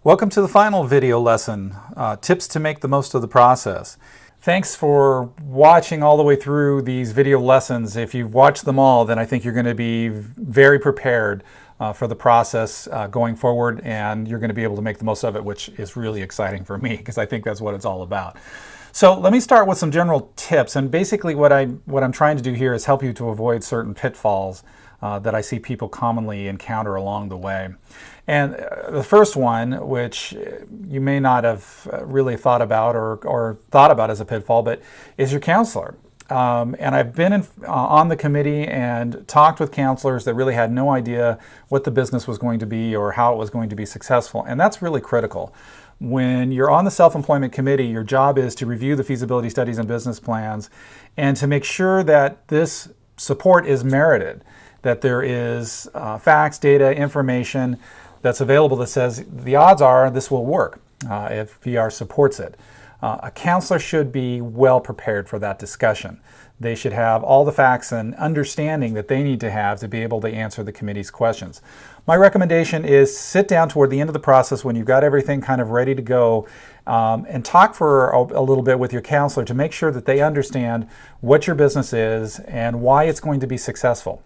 Welcome to the final video lesson, tips to make the most of the process. Thanks for watching all the way through these video lessons. If you've watched them all, then I think you're going to be very prepared for the process going forward, and you're going to be able to make the most of it, which is really exciting for me because I think that's what it's all about. So let me start with some general tips, and basically what I'm trying to do here is help you to avoid certain pitfalls that I see people commonly encounter along the way. And the first one, which you may not have really thought about or thought about as a pitfall, but is your counselor. And I've been on the committee and talked with counselors that really had no idea what the business was going to be or how it was going to be successful. And that's really critical. When you're on the self-employment committee, your job is to review the feasibility studies and business plans and to make sure that this support is merited, that there is facts, data, information that's available that says the odds are this will work if VR supports it. A counselor should be well prepared for that discussion. They should have all the facts and understanding that they need to have to be able to answer the committee's questions. My recommendation is sit down toward the end of the process when you've got everything kind of ready to go and talk for a little bit with your counselor to make sure that they understand what your business is and why it's going to be successful.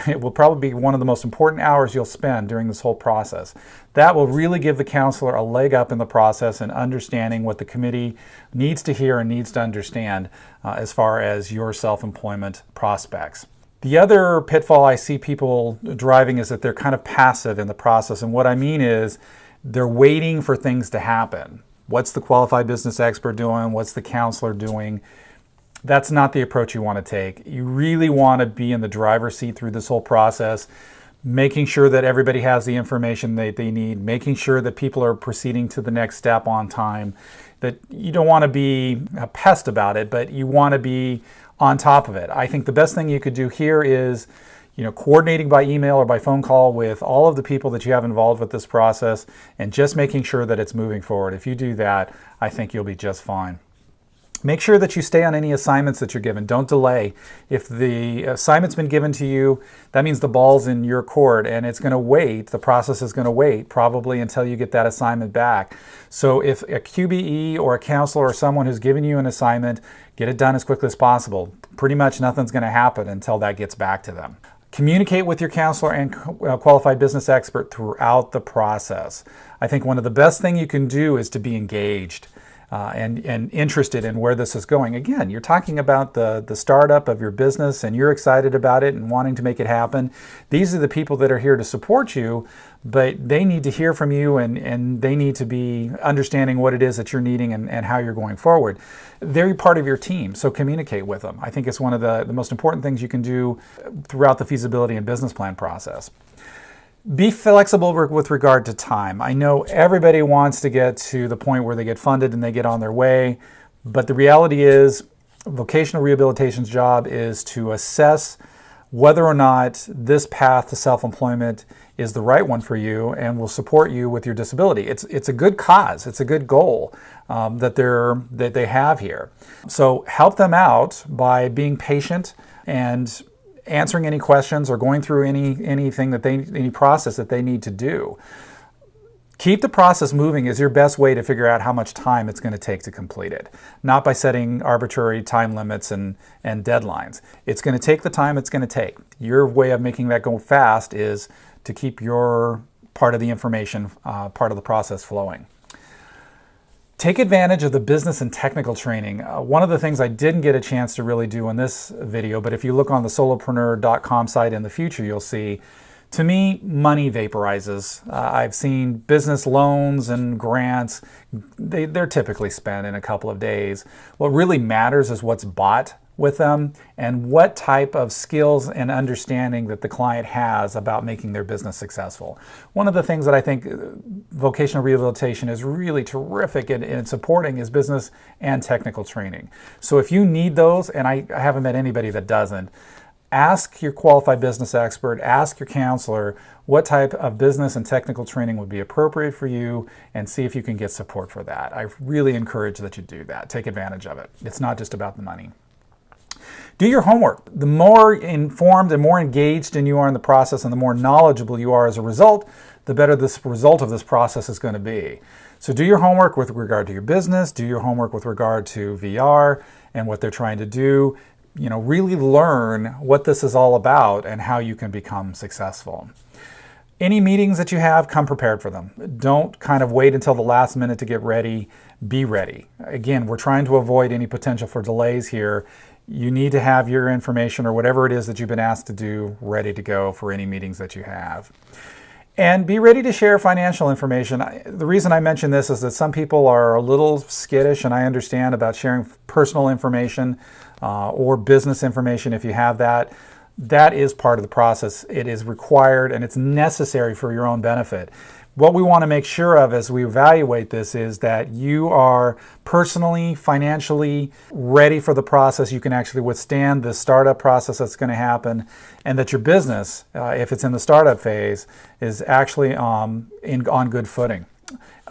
It will probably be one of the most important hours you'll spend during this whole process. That will really give the counselor a leg up in the process in understanding what the committee needs to hear and needs to understand as far as your self-employment prospects. The other pitfall I see people driving is that they're kind of passive in the process. And what I mean is they're waiting for things to happen. What's the qualified business expert doing? What's the counselor doing? That's not the approach you want to take. You really want to be in the driver's seat through this whole process, making sure that everybody has the information that they need, making sure that people are proceeding to the next step on time, that you don't want to be a pest about it, but you want to be on top of it. I think the best thing you could do here is coordinating by email or by phone call with all of the people that you have involved with this process and just making sure that it's moving forward. If you do that, I think you'll be just fine. Make sure that you stay on any assignments that you're given. Don't delay. If the assignment's been given to you, that means the ball's in your court and it's going to wait. The process is going to wait probably until you get that assignment back. So if a QBE or a counselor or someone who's given you an assignment, get it done as quickly as possible. Pretty much nothing's going to happen until that gets back to them. Communicate with your counselor and qualified business expert throughout the process. I think one of the best things you can do is to be engaged and interested in where this is going. Again, you're talking about the startup of your business and you're excited about it and wanting to make it happen. These are the people that are here to support you, but they need to hear from you and they need to be understanding what it is that you're needing and how you're going forward. They're part of your team, so communicate with them. I think it's one of the most important things you can do throughout the feasibility and business plan process. Be flexible with regard to time. I know everybody wants to get to the point where they get funded and they get on their way, but the reality is vocational rehabilitation's job is to assess whether or not this path to self-employment is the right one for you and will support you with your disability. It's a good cause. It's a good goal that they have here. So help them out by being patient and answering any questions or going through anything any process that they need to do. Keep the process moving is your best way to figure out how much time it's going to take to complete it, not by setting arbitrary time limits and deadlines. It's going to take the time it's going to take. Your way of making that go fast is to keep your part of the information, part of the process flowing. Take advantage of the business and technical training. One of the things I didn't get a chance to really do in this video, but if you look on the Soloprenur.com site in the future, you'll see, to me, money vaporizes. I've seen business loans and grants. They're typically spent in a couple of days. What really matters is what's bought with them and what type of skills and understanding that the client has about making their business successful. One of the things that I think vocational rehabilitation is really terrific in supporting is business and technical training. So if you need those, and I haven't met anybody that doesn't, ask your qualified business expert, ask your counselor what type of business and technical training would be appropriate for you and see if you can get support for that. I really encourage that you do that. Take advantage of it. It's not just about the money. Do your homework. The more informed and more engaged you are in the process and the more knowledgeable you are as a result, the better this result of this process is going to be. So do your homework with regard to your business, do your homework with regard to VR and what they're trying to do. Really learn what this is all about and how you can become successful. Any meetings that you have, come prepared for them. Don't kind of wait until the last minute to get ready. Be ready. Again, we're trying to avoid any potential for delays here. You need to have your information or whatever it is that you've been asked to do ready to go for any meetings that you have. And be ready to share financial information. The reason I mention this is that some people are a little skittish, and I understand, about sharing personal information or business information if you have that. That is part of the process. It is required and it's necessary for your own benefit. What we want to make sure of as we evaluate this is that you are personally, financially ready for the process. You can actually withstand the startup process that's going to happen, and that your business, if it's in the startup phase, is actually on good footing.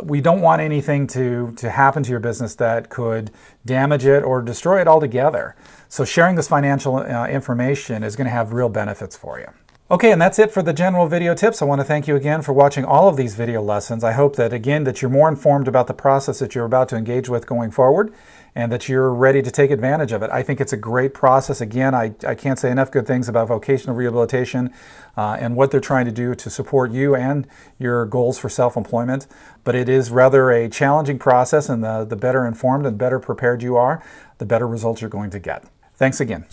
We don't want anything to happen to your business that could damage it or destroy it altogether. So sharing this financial information is going to have real benefits for you. Okay, and that's it for the general video tips. I want to thank you again for watching all of these video lessons. I hope that, again, that you're more informed about the process that you're about to engage with going forward, and that you're ready to take advantage of it. I think it's a great process. Again, I can't say enough good things about vocational rehabilitation and what they're trying to do to support you and your goals for self-employment. But it is rather a challenging process, and the better informed and better prepared you are, the better results you're going to get. Thanks again.